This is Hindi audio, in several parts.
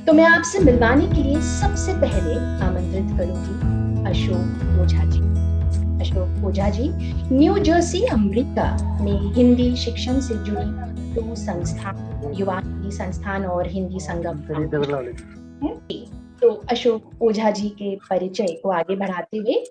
तो मैं आपसे मिलवाने के लिए सबसे पहले आमंत्रित करूंगी Ashok Ojha ji. Ashok Ojha ji new Jersey America में हिंदी शिक्षण से जुड़ी दो संस्थान, युवा हिंदी संस्थान और हिंदी संगम है। तो अशोक ओझा जी के परिचय को आगे बढ़ाते हुए,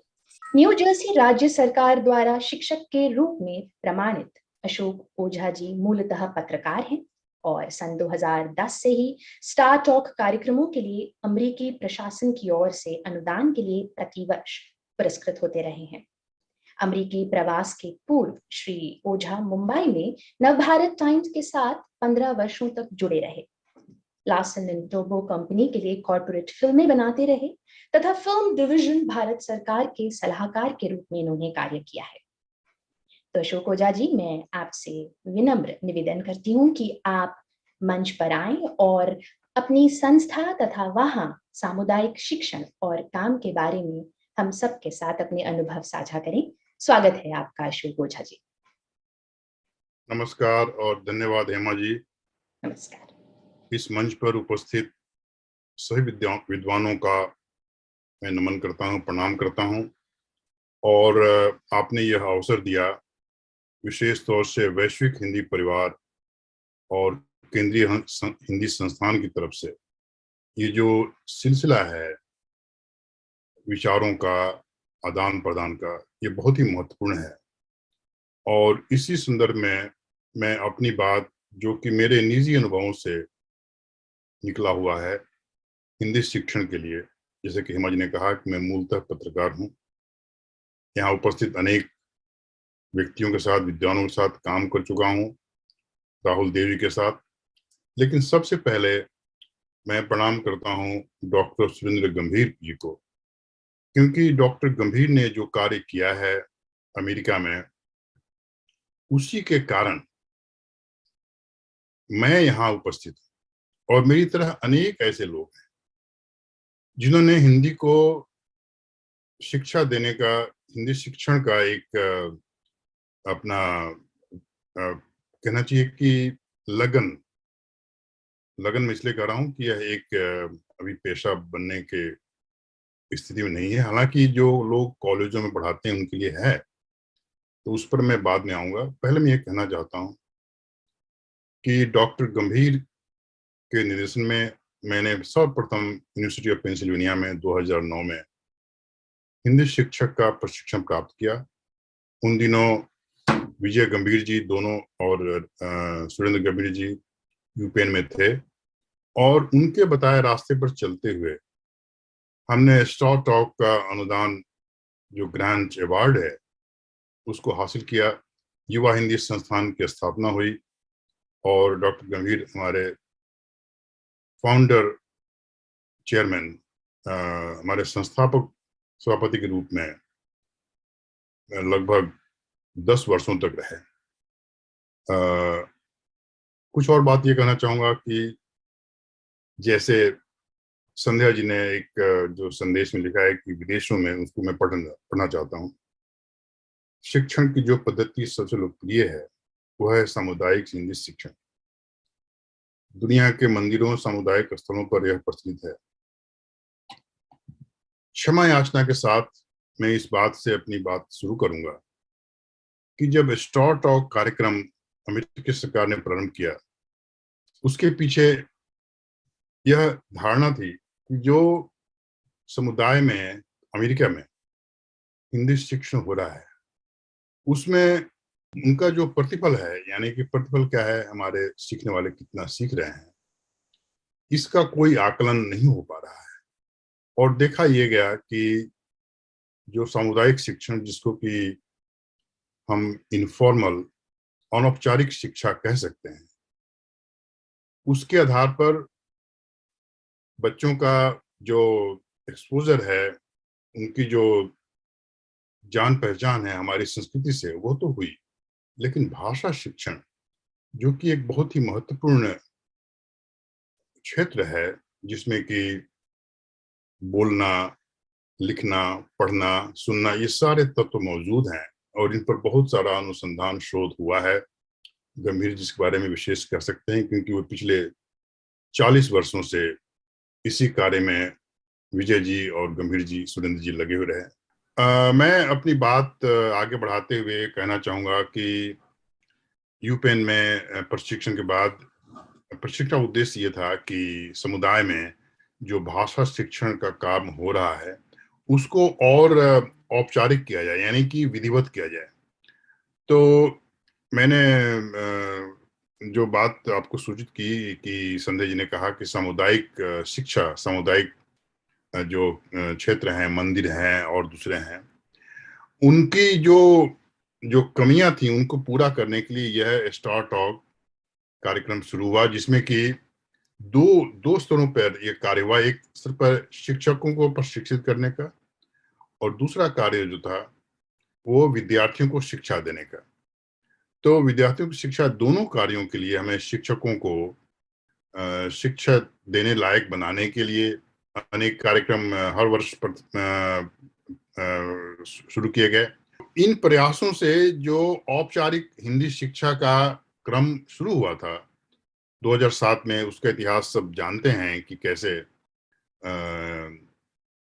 न्यू जर्सी राज्य सरकार द्वारा शिक्षक के रूप में प्रमाणित अशोक ओझा जी मूलतः पत्रकार हैं और सन 2010 से ही स्टार टॉक कार्यक्रमों के लिए अमेरिकी प्रशासन की ओर से अनुदान के लिए प्रतिवर्ष पुरस्कृत होते रहे हैं। अमेरिकी प्रवास के पूर्व श्री ओझा मुंबई में नवभारत टाइम्स के साथ 15 वर्षों तक जुड़े रहे। लार्सन एंड टोब्रो कंपनी के लिए कॉर्पोरेट फिल्में बनाते रहे तथा फिल्म डिवीजन भारत सरकार के सलाहकार के रूप में इन्होंने कार्य किया है। तो अशोक ओझा जी, मैं आपसे विनम्र निवेदन करती हूँ कि आप मंच पर आएं और अपनी संस्था तथा वहां सामुदायिक शिक्षण और काम के बारे में हम सब के साथ अपने अनुभव साझा करें। स्वागत है आपका अशोक ओझा जी। नमस्कार और धन्यवाद हेमा जी। नमस्कार। इस मंच पर उपस्थित सभी विद्वानों का मैं नमन करता हूं, प्रणाम करता हूं और आपने यह अवसर दिया विशेष तौर से वैश्विक हिंदी परिवार और केंद्रीय हिंदी संस्थान की तरफ से ये जो सिलसिला है विचारों का आदान प्रदान का, ये बहुत ही महत्वपूर्ण है। और इसी संदर्भ में मैं अपनी बात, जो कि मेरे निजी अनुभवों से निकला हुआ है हिंदी शिक्षण के लिए, जैसे कि हेमा जी ने कहा कि मैं मूलतः पत्रकार हूं। यहाँ उपस्थित अनेक व्यक्तियों के साथ, विद्वानों के साथ काम कर चुका हूं, राहुल देवी के साथ। लेकिन सबसे पहले मैं प्रणाम करता हूं डॉक्टर सुरेंद्र गंभीर जी को, क्योंकि डॉक्टर गंभीर ने जो कार्य किया है अमेरिका में, उसी के कारण मैं यहाँ उपस्थित हूँ। और मेरी तरह अनेक ऐसे लोग हैं जिन्होंने हिंदी को शिक्षा देने का, हिंदी शिक्षण का एक अपना कहना चाहिए कि लगन में इसलिए कह रहा हूँ कि यह एक अभी पेशा बनने के स्थिति में नहीं है। हालांकि जो लोग कॉलेजों में पढ़ाते हैं उनके लिए है, तो उस पर मैं बाद में आऊंगा। पहले मैं ये कहना चाहता हूँ कि डॉक्टर गंभीर के निर्देशन में मैंने सर्वप्रथम यूनिवर्सिटी ऑफ पेंसिल्वेनिया में 2009 में हिंदी शिक्षक का प्रशिक्षण प्राप्त किया। उन दिनों विजय गंभीर जी दोनों और सुरेंद्र गंभीर जी यूपेन में थे, और उनके बताए रास्ते पर चलते हुए हमने स्टार टॉक का अनुदान, जो ग्रांट अवार्ड है, उसको हासिल किया। युवा हिंदी संस्थान की स्थापना हुई और डॉक्टर गंभीर हमारे फाउंडर चेयरमैन, हमारे संस्थापक सभापति के रूप में लगभग 10 वर्षों तक रहे। कुछ और बात ये कहना चाहूंगा कि जैसे संध्या जी ने एक जो संदेश में लिखा है कि विदेशों में, उसको मैं पढ़ना चाहता हूँ। शिक्षण की जो पद्धति सबसे लोकप्रिय है वह है सामुदायिक हिंदी शिक्षण। दुनिया के मंदिरों, सामुदायिक स्थलों पर यह प्रचलित है। क्षमा याचना के साथ मैं इस बात से अपनी बात शुरू करूंगा कि जब स्टार टॉक कार्यक्रम अमेरिकी सरकार ने प्रारंभ किया, उसके पीछे यह धारणा थी कि जो समुदाय में, अमेरिका में हिंदी शिक्षण हो रहा है, उसमें उनका जो प्रतिफल है, यानी कि प्रतिफल क्या है, हमारे सीखने वाले कितना सीख रहे हैं, इसका कोई आकलन नहीं हो पा रहा है। और देखा यह गया कि जो सामुदायिक शिक्षण, जिसको कि हम इनफॉर्मल, अनौपचारिक शिक्षा कह सकते हैं, उसके आधार पर बच्चों का जो एक्सपोजर है, उनकी जो जान पहचान है हमारी संस्कृति से, वो तो हुई, लेकिन भाषा शिक्षण, जो कि एक बहुत ही महत्वपूर्ण क्षेत्र है, जिसमें कि बोलना, लिखना, पढ़ना, सुनना, ये सारे तत्व मौजूद हैं, और इन पर बहुत सारा अनुसंधान, शोध हुआ है। गंभीर जिसके बारे में विशेष कर सकते हैं, क्योंकि वो पिछले 40 वर्षों से इसी कार्य में विजय जी और गंभीर जी, सुरेंद्र जी लगे हुए रहे। मैं अपनी बात आगे बढ़ाते हुए कहना चाहूंगा कि यूपेन में प्रशिक्षण के बाद प्रशिक्षण का उद्देश्य ये था कि समुदाय में जो भाषा शिक्षण का काम हो रहा है उसको और औपचारिक किया जाए, यानी कि विधिवत किया जाए। तो मैंने जो बात आपको सूचित की कि संजय जी ने कहा कि सामुदायिक शिक्षा, सामुदायिक जो क्षेत्र हैं, मंदिर हैं और दूसरे हैं, उनकी जो जो कमियां थी उनको पूरा करने के लिए यह स्टार टॉक कार्यक्रम शुरू हुआ, जिसमें कि दो दो स्तरों पर यह कार्य हुआ। एक स्तर पर शिक्षकों को प्रशिक्षित करने का, और दूसरा कार्य जो था वो विद्यार्थियों को शिक्षा देने का। तो विद्यार्थियों की शिक्षा, दोनों कार्यों के लिए हमें शिक्षकों को शिक्षा देने लायक बनाने के लिए अनेक कार्यक्रम हर वर्ष शुरू किए गए। इन प्रयासों से जो औपचारिक हिंदी शिक्षा का क्रम शुरू हुआ था 2007 में, उसका इतिहास सब जानते हैं कि कैसे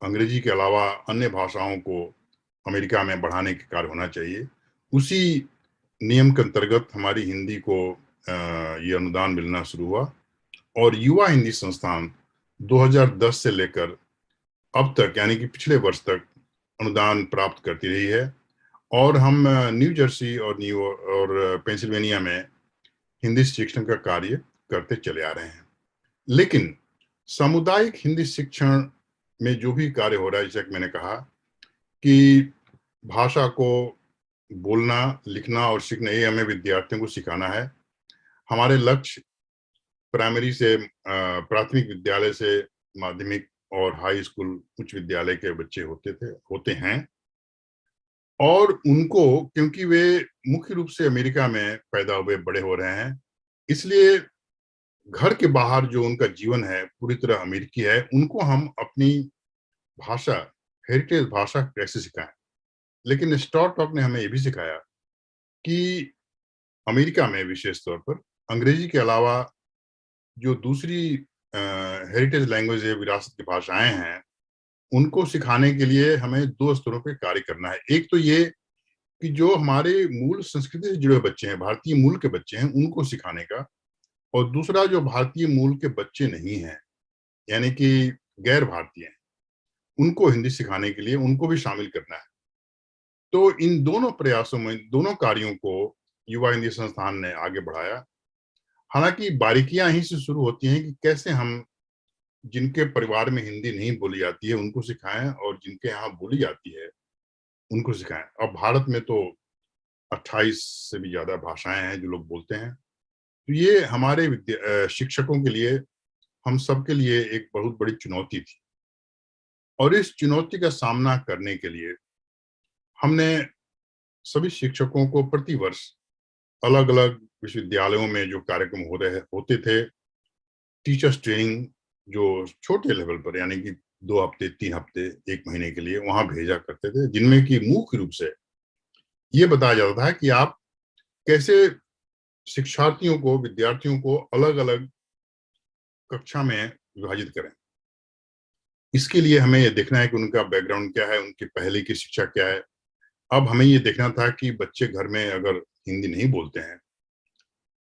अंग्रेजी के अलावा अन्य भाषाओं को अमेरिका में बढ़ाने के कार्य होना चाहिए। उसी नियम के अंतर्गत हमारी हिंदी को ये अनुदान मिलना शुरू हुआ, और युवा हिंदी संस्थान 2010 से लेकर अब तक, यानी कि पिछले वर्ष तक अनुदान प्राप्त करती रही है। और हम न्यू जर्सी और पेंसिल्वेनिया में हिंदी शिक्षण का कार्य करते चले आ रहे हैं। लेकिन सामुदायिक हिंदी शिक्षण में जो भी कार्य हो रहा है, जैसे कि मैंने कहा कि भाषा को बोलना, लिखना और सीखना, ये हमें विद्यार्थियों को सिखाना है। हमारे लक्ष्य प्राइमरी से प्राथमिक विद्यालय से माध्यमिक और हाई स्कूल, उच्च विद्यालय के बच्चे होते हैं, और उनको, क्योंकि वे मुख्य रूप से अमेरिका में पैदा हुए बड़े हो रहे हैं, इसलिए घर के बाहर जो उनका जीवन है पूरी तरह अमेरिकी है। उनको हम अपनी भाषा, हेरिटेज भाषा कैसे सिखाएं। लेकिन स्टार टॉक ने हमें ये भी सिखाया कि अमेरिका में विशेष तौर पर अंग्रेजी के अलावा जो दूसरी हेरिटेज लैंग्वेज है, विरासत की भाषाएं हैं, उनको सिखाने के लिए हमें दो स्तरों पे कार्य करना है। एक तो ये कि जो हमारे मूल संस्कृति से जुड़े बच्चे हैं, भारतीय मूल के बच्चे हैं, उनको सिखाने का, और दूसरा जो भारतीय मूल के बच्चे नहीं हैं, यानी कि गैर भारतीय हैं, उनको हिंदी सिखाने के लिए उनको भी शामिल करना है। तो इन दोनों प्रयासों में, दोनों कार्यों को युवा हिंदी संस्थान ने आगे बढ़ाया। हालांकि बारीकियां यहीं से शुरू होती हैं कि कैसे हम जिनके परिवार में हिंदी नहीं बोली जाती है उनको सिखाएं, और जिनके यहाँ बोली जाती है उनको सिखाएं। अब भारत में तो 28 से भी ज्यादा भाषाएं हैं जो लोग बोलते हैं। तो ये हमारे शिक्षकों के लिए, हम सबके लिए एक बहुत बड़ी चुनौती थी, और इस चुनौती का सामना करने के लिए हमने सभी शिक्षकों को प्रतिवर्ष अलग अलग विश्वविद्यालयों में जो कार्यक्रम होते थे, टीचर्स ट्रेनिंग, जो छोटे लेवल पर, यानी कि 2 हफ्ते, 3 हफ्ते, 1 महीने के लिए वहां भेजा करते थे, जिनमें कि मुख्य रूप से ये बताया जाता था कि आप कैसे शिक्षार्थियों को, विद्यार्थियों को अलग अलग कक्षा में विभाजित करें। इसके लिए हमें ये देखना है कि उनका बैकग्राउंड क्या है, उनकी पहले की शिक्षा क्या है। अब हमें ये देखना था कि बच्चे घर में अगर हिंदी नहीं बोलते हैं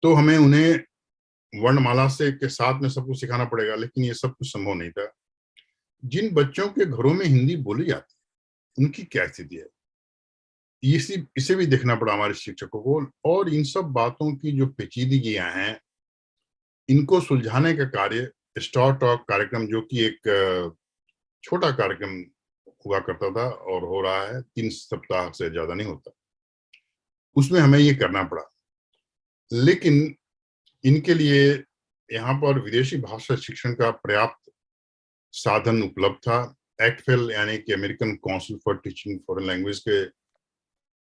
तो हमें उन्हें वर्णमाला से के साथ में सब कुछ सिखाना पड़ेगा, लेकिन ये सब कुछ संभव नहीं था। जिन बच्चों के घरों में हिंदी बोली जाती है उनकी क्या स्थिति है, इसे भी देखना पड़ा हमारे शिक्षकों को। और इन सब बातों की जो पेचीदगियां हैं, इनको सुलझाने का कार्य स्टार टॉक कार्यक्रम, जो कि एक छोटा कार्यक्रम हुआ करता था और हो रहा है, 3 सप्ताह से ज्यादा नहीं होता, उसमें हमें ये करना पड़ा। लेकिन इनके लिए यहाँ पर विदेशी भाषा शिक्षण का पर्याप्त साधन उपलब्ध था। एक्टफेल, यानी कि American council for teaching foreign language के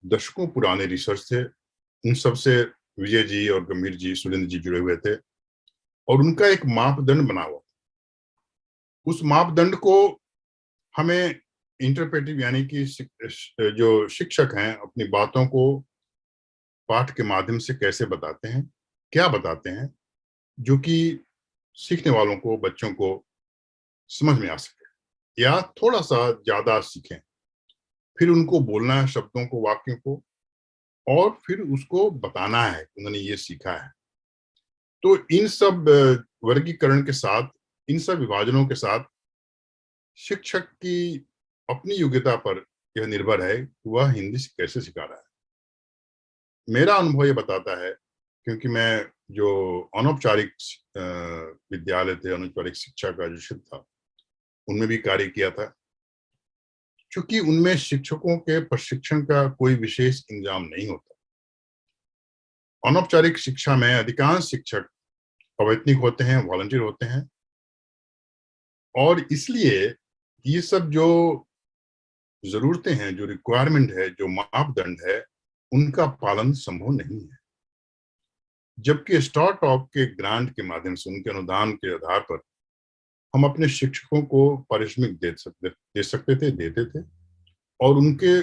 दशकों पुराने रिसर्च थे, उन सबसे विजय जी और गंभीर जी, सुरेंद्र जी जुड़े हुए थे, और उनका एक मापदंड बना हुआ। उस मापदंड को हमें इंटरप्रेटिव, यानी कि जो शिक्षक हैं अपनी बातों को पाठ के माध्यम से कैसे बताते हैं, क्या बताते हैं, जो कि सीखने वालों को, बच्चों को समझ में आ सके या थोड़ा सा ज्यादा सीखें, फिर उनको बोलना है शब्दों को, वाक्यों को, और फिर उसको बताना है कि उन्होंने ये सीखा है। तो इन सब वर्गीकरण के साथ, इन सब विभाजनों के साथ शिक्षक की अपनी योग्यता पर यह निर्भर है कि वह हिंदी कैसे सिखा रहा है। मेरा अनुभव ये बताता है, क्योंकि मैं जो अनौपचारिक विद्यालय थे, अनौपचारिक शिक्षा का जो क्षेत्र था, उनमें भी कार्य किया था। चूंकि उनमें शिक्षकों के प्रशिक्षण का कोई विशेष इंतजाम नहीं होता। अनौपचारिक शिक्षा में अधिकांश शिक्षक अवैतनिक होते हैं, वॉलंटियर होते हैं, और इसलिए ये सब जो जरूरतें हैं, जो रिक्वायरमेंट है, जो मापदंड है, उनका पालन संभव नहीं है। जबकि स्टार्टअप के ग्रांट के माध्यम से, उनके अनुदान के आधार पर हम अपने शिक्षकों को पारिश्रमिक दे सकते थे, देते थे, और उनके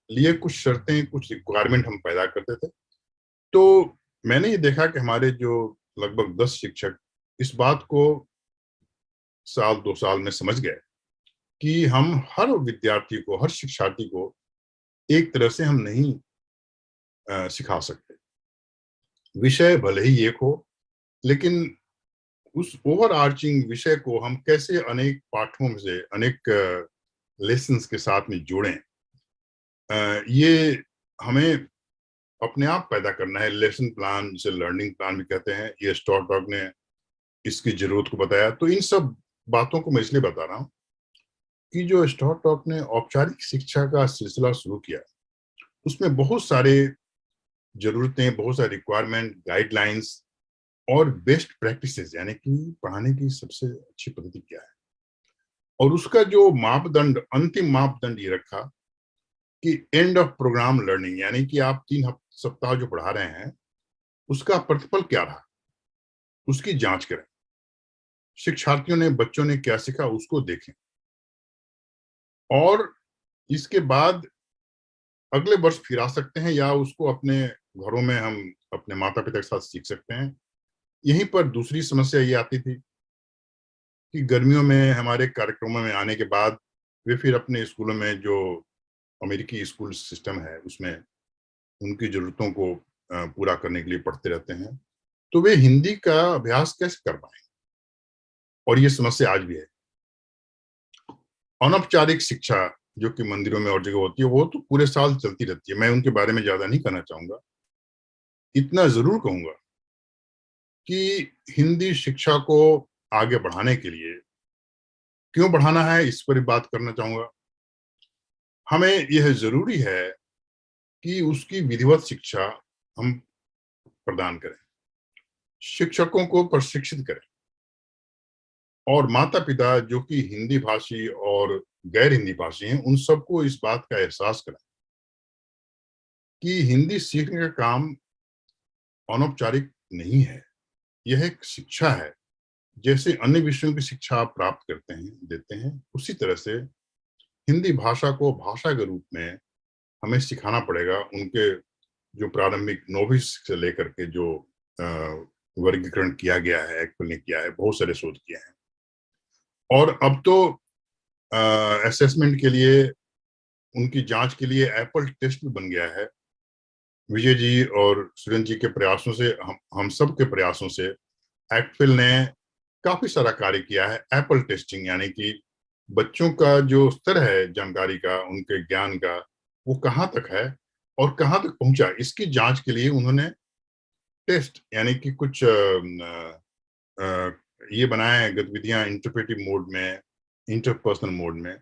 लिए कुछ शर्तें, कुछ रिक्वायरमेंट हम पैदा करते थे। तो मैंने ये देखा कि हमारे जो लगभग 10 शिक्षक इस बात को साल 2 साल में समझ गए कि हम हर विद्यार्थी को, हर शिक्षार्थी को एक तरह से हम नहीं सिखा सकते। विषय भले ही एक हो, लेकिन उस ओवर आर्चिंग विषय को हम कैसे अनेक पाठों में से, अनेक लेसन्स के साथ में जोड़ें, ये हमें अपने आप पैदा करना है। लेसन प्लान, जिसे लर्निंग प्लान भी कहते हैं, ये स्टॉर्टॉक ने इसकी जरूरत को बताया। तो इन सब बातों को मैं इसलिए बता रहा हूँ कि जो स्टॉर्टॉक ने औपचारिक शिक्षा का सिलसिला शुरू किया, उसमें बहुत सारे जरूरतें, बहुत सारे रिक्वायरमेंट, गाइडलाइंस और बेस्ट प्रैक्टिसेस, यानी कि पढ़ाने की सबसे अच्छी पद्धति क्या है, और उसका जो मापदंड, अंतिम मापदंड ये रखा कि एंड ऑफ प्रोग्राम लर्निंग, यानी कि आप 3 सप्ताह जो पढ़ा रहे हैं, उसका प्रतिफल क्या रहा, उसकी जांच करें। शिक्षार्थियों ने, बच्चों ने क्या सीखा, उसको देखें, और इसके बाद अगले वर्ष फिर आ सकते हैं, या उसको अपने घरों में हम अपने माता पिता के साथ सीख सकते हैं। यहीं पर दूसरी समस्या ये आती थी कि गर्मियों में हमारे कार्यक्रमों में आने के बाद वे फिर अपने स्कूलों में, जो अमेरिकी स्कूल सिस्टम है, उसमें उनकी जरूरतों को पूरा करने के लिए पढ़ते रहते हैं, तो वे हिंदी का अभ्यास कैसे कर पाए, और ये समस्या आज भी है। अनौपचारिक शिक्षा जो कि मंदिरों में और जगह होती है, वो तो पूरे साल चलती रहती है, मैं उनके बारे में ज्यादा नहीं कहना चाहूंगा। इतना जरूर कहूंगा कि हिंदी शिक्षा को आगे बढ़ाने के लिए, क्यों बढ़ाना है इस पर बात करना चाहूंगा। हमें यह जरूरी है कि उसकी विधिवत शिक्षा हम प्रदान करें, शिक्षकों को प्रशिक्षित करें, और माता पिता जो कि हिंदी भाषी और गैर हिंदी भाषी हैं, उन सबको इस बात का एहसास कराएं कि हिंदी सीखने का काम अनौपचारिक नहीं है, यह एक शिक्षा है। जैसे अन्य विषयों की शिक्षा आप प्राप्त करते हैं, देते हैं, उसी तरह से हिंदी भाषा को भाषा के रूप में हमें सिखाना पड़ेगा। उनके जो प्रारंभिक नोविस से लेकर के जो वर्गीकरण किया गया है, एक्चुअल ने किया है, बहुत सारे शोध किए हैं, और अब तो असेसमेंट के लिए, उनकी जांच के लिए एप्पल टेस्ट भी बन गया है। विजय जी और सुरेंद्र जी के प्रयासों से, हम सब के प्रयासों से एक्टफिल ने काफी सारा कार्य किया है। एप्पल टेस्टिंग, यानी कि बच्चों का जो स्तर है जानकारी का, उनके ज्ञान का, वो कहाँ तक है और कहाँ तक पहुंचा, इसकी जांच के लिए उन्होंने टेस्ट, यानी कि कुछ ये बनाए गतिविधियां इंटरप्रेटिव मोड में, इंटरपर्सनल मोड में।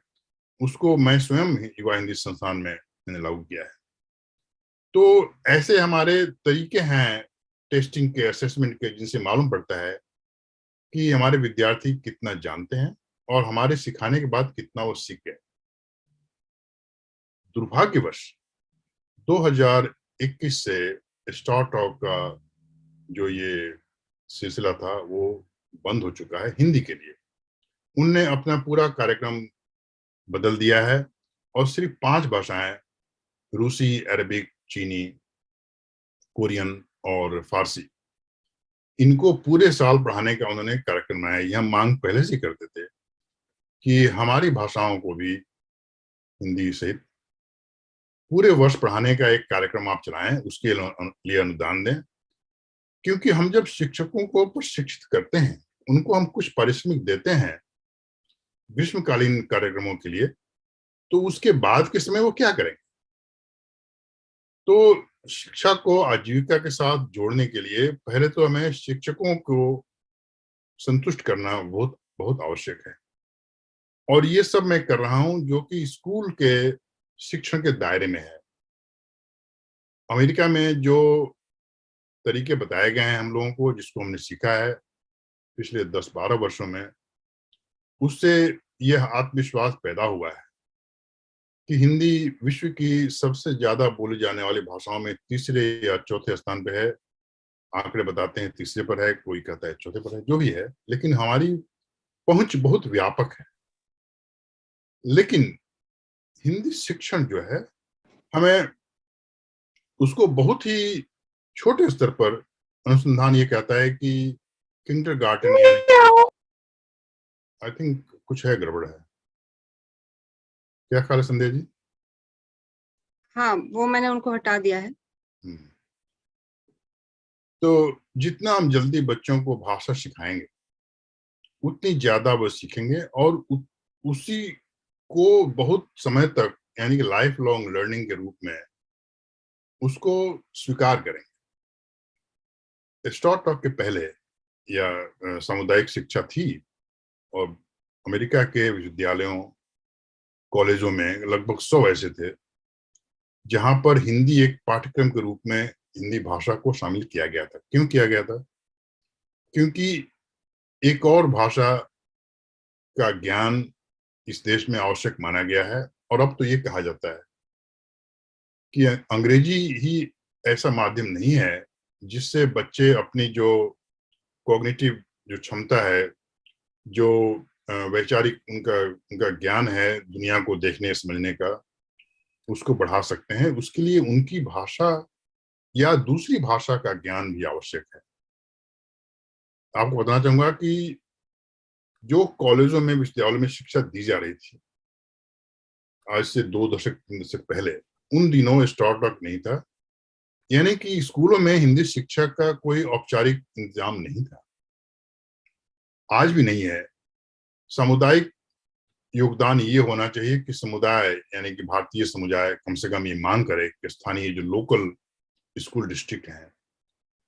उसको मैं स्वयं युवा हिंदी संस्थान में मैंने लागू किया है। तो ऐसे हमारे तरीके हैं टेस्टिंग के, असेसमेंट के, जिनसे मालूम पड़ता है कि हमारे विद्यार्थी कितना जानते हैं और हमारे सिखाने के बाद कितना वो सीख गए। दुर्भाग्यवश 2021 से स्टार्टअप का जो ये सिलसिला था, वो बंद हो चुका है हिंदी के लिए। उनने अपना पूरा कार्यक्रम बदल दिया है, और सिर्फ 5 भाषाएं, रूसी, अरबिक, चीनी, कोरियन और फारसी, इनको पूरे साल पढ़ाने का उन्होंने कार्यक्रम बनाया। यह मांग पहले से करते थे, कि हमारी भाषाओं को भी हिंदी सहित पूरे वर्ष पढ़ाने का एक कार्यक्रम आप चलाएं, उसके लिए अनुदान दें। क्योंकि हम जब शिक्षकों को प्रशिक्षित करते हैं, उनको हम कुछ पारिश्रमिक देते हैं ग्रीष्मकालीन कार्यक्रमों के लिए, तो उसके बाद के समय वो क्या करेंगे? तो शिक्षा को आजीविका के साथ जोड़ने के लिए पहले तो हमें शिक्षकों को संतुष्ट करना बहुत बहुत आवश्यक है। और ये सब मैं कर रहा हूं जो कि स्कूल के शिक्षण के दायरे में है। अमेरिका में जो तरीके बताए गए हैं हम लोगों को, जिसको हमने सीखा है पिछले 10-12 वर्षों में, उससे यह आत्मविश्वास पैदा हुआ है कि हिंदी विश्व की सबसे ज्यादा बोली जाने वाली भाषाओं में तीसरे या चौथे स्थान पे है। आंकड़े बताते हैं तीसरे पर है, कोई कहता है चौथे पर है, जो भी है, लेकिन हमारी पहुंच बहुत व्यापक है। लेकिन हिंदी शिक्षण जो है, हमें उसको बहुत ही छोटे स्तर पर, अनुसंधान ये कहता है कि किंडरगार्टन, यानी आई थिंक कुछ है, गड़बड़ है। क्या ख्याल है संदेह जी? हाँ, वो मैंने उनको हटा दिया है। तो जितना हम जल्दी बच्चों को भाषा सिखाएंगे, उतनी ज्यादा वो सीखेंगे और उसी को बहुत समय तक, यानी कि लाइफ लॉन्ग लर्निंग के रूप में उसको स्वीकार करेंगे। स्टॉर्ट टॉक के पहले या सामुदायिक शिक्षा थी, और अमेरिका के विश्वविद्यालयों, कॉलेजों में लगभग 100 ऐसे थे जहां पर हिंदी एक पाठ्यक्रम के रूप में हिंदी भाषा को शामिल किया गया था। क्यों किया गया था? क्योंकि एक और भाषा का ज्ञान इस देश में आवश्यक माना गया है, और अब तो ये कहा जाता है कि अंग्रेजी ही ऐसा माध्यम नहीं है जिससे बच्चे अपनी जो कॉग्निटिव जो क्षमता है, जो वैचारिक उनका उनका ज्ञान है दुनिया को देखने समझने का, उसको बढ़ा सकते हैं। उसके लिए उनकी भाषा या दूसरी भाषा का ज्ञान भी आवश्यक है। आपको बताना चाहूंगा कि जो कॉलेजों में, विश्वविद्यालयों में शिक्षा दी जा रही थी आज से 2 दशक 3 दशक पहले, उन दिनों स्टार्टअप नहीं था। यानी कि स्कूलों में हिंदी शिक्षा का कोई औपचारिक इंतजाम नहीं था, आज भी नहीं है। सामुदायिक योगदान ये होना चाहिए कि समुदाय, यानी कि भारतीय समुदाय, कम से कम ये मांग करे कि स्थानीय जो लोकल स्कूल डिस्ट्रिक्ट हैं,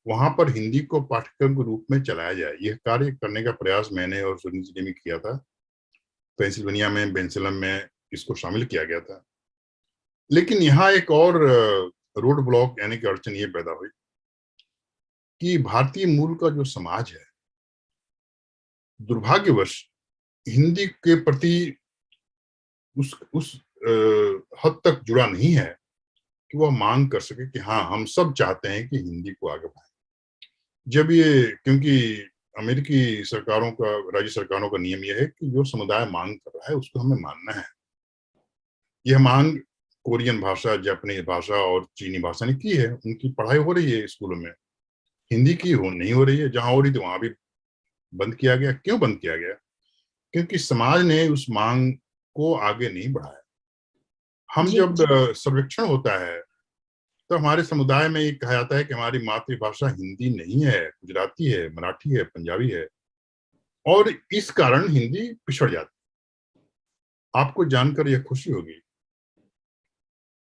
वहां पर हिंदी को पाठ्यक्रम के रूप में चलाया जाए। यह कार्य करने का प्रयास मैंने और सुनील जी ने किया था। पेंसिल्वेनिया में, बेंसलम में इसको शामिल किया गया था। लेकिन यहाँ एक और रोड ब्लॉक, यानी कि अड़चन ये पैदा हुई कि भारतीय मूल का जो समाज है, दुर्भाग्यवश हिंदी के प्रति उस हद तक जुड़ा नहीं है कि वह मांग कर सके कि हाँ, हम सब चाहते हैं कि हिंदी को आगे बढ़ाएं। जब ये, क्योंकि अमेरिकी सरकारों का, राज्य सरकारों का नियम यह है कि जो समुदाय मांग कर रहा है उसको हमें मानना है। यह मांग कोरियन भाषा, जापानीज भाषा और चीनी भाषा ने की है। उनकी पढ़ाई हो रही है स्कूलों में, हिंदी की नहीं हो रही है। जहां हो रही थी वहां भी बंद किया गया। क्यों बंद किया गया? क्योंकि समाज ने उस मांग को आगे नहीं बढ़ाया। हम जी जब जी सर्वेक्षण होता है तो हमारे समुदाय में ये कहा जाता है कि हमारी मातृभाषा हिंदी नहीं है, गुजराती है, मराठी है, पंजाबी है, और इस कारण हिंदी पिछड़ जाती है। आपको जानकर यह खुशी होगी,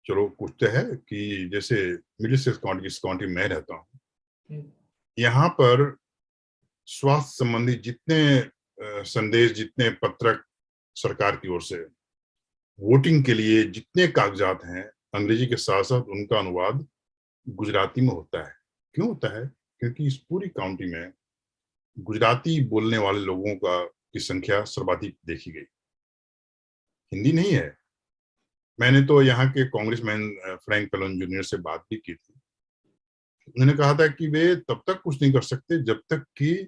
चलो कुछ तो है, कि जैसे मिडिल सेक्स काउंटी, जिस काउंटी में रहता हूँ, यहाँ पर स्वास्थ्य संबंधी जितने संदेश, जितने पत्रक सरकार की ओर से, वोटिंग के लिए जितने कागजात हैं, अंग्रेजी के साथ साथ उनका अनुवाद गुजराती में होता है। क्यों होता है? क्योंकि इस पूरी काउंटी में गुजराती बोलने वाले लोगों का की संख्या सर्वाधिक देखी गई, हिंदी नहीं है। मैंने तो यहाँ के कांग्रेसमैन फ्रैंक पेलोन जूनियर से बात भी की थी। उन्होंने कहा था कि वे तब तक कुछ नहीं कर सकते जब तक कि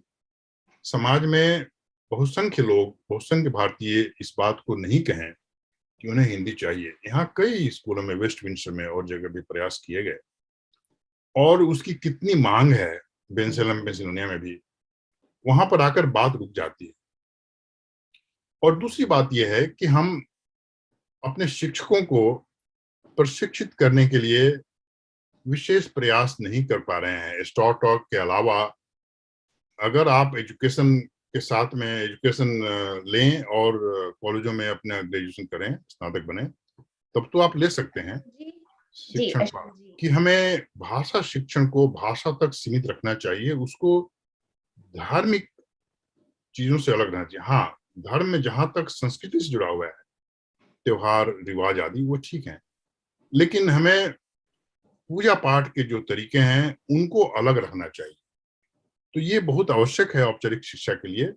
समाज में बहुसंख्य लोग, बहुसंख्य भारतीय इस बात को नहीं कहें कि उन्हें हिंदी चाहिए। यहाँ कई स्कूलों में, वेस्ट विंडसर में और जगह भी प्रयास किए गए, और उसकी कितनी मांग है बेंसलम, पेंसिल्वेनिया में भी, वहां पर आकर बात रुक जाती है। और दूसरी बात यह है कि हम अपने शिक्षकों को प्रशिक्षित करने के लिए विशेष प्रयास नहीं कर पा रहे हैं। स्टॉर टॉक के अलावा अगर आप एजुकेशन के साथ में एजुकेशन लें और कॉलेजों में अपना ग्रेजुएशन करें, स्नातक बने, तब तो आप ले सकते हैं जी, शिक्षण का। अशोक जी। कि हमें भाषा शिक्षण को भाषा तक सीमित रखना चाहिए, उसको धार्मिक चीजों से अलग रहना चाहिए। हाँ, धर्म में जहां तक संस्कृति से जुड़ा हुआ है, त्योहार, रिवाज आदि, वो ठीक है, लेकिन हमें पूजा पाठ के जो तरीके हैं उनको अलग रखना चाहिए। तो ये बहुत आवश्यक है औपचारिक शिक्षा के लिए।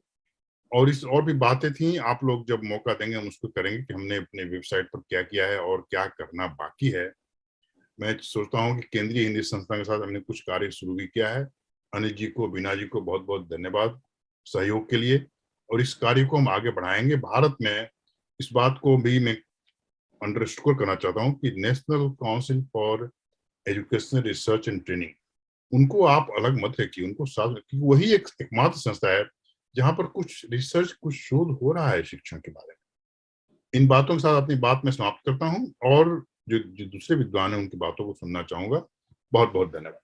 और इस और भी बातें थी, आप लोग जब मौका देंगे हम उसको करेंगे कि हमने अपने वेबसाइट पर क्या किया है और क्या करना बाकी है। मैं सोचता हूँ कि केंद्रीय हिंदी संस्थान के साथ हमने कुछ कार्य शुरू भी किया है। अनिल जी को, बीना जी को बहुत बहुत धन्यवाद सहयोग के लिए, और इस कार्य को हम आगे बढ़ाएंगे। भारत में इस बात को भी मैं अंडरस्कोर करना चाहता हूँ कि national council for educational research and training, उनको आप अलग मत रखिए, उनको साथ रखिए। वही एक एकमात्र संस्था है जहां पर कुछ रिसर्च, कुछ शोध हो रहा है शिक्षण के बारे में। इन बातों के साथ अपनी बात मैं समाप्त करता हूं और जो जो दूसरे विद्वान हैं उनकी बातों को सुनना चाहूंगा। बहुत बहुत धन्यवाद।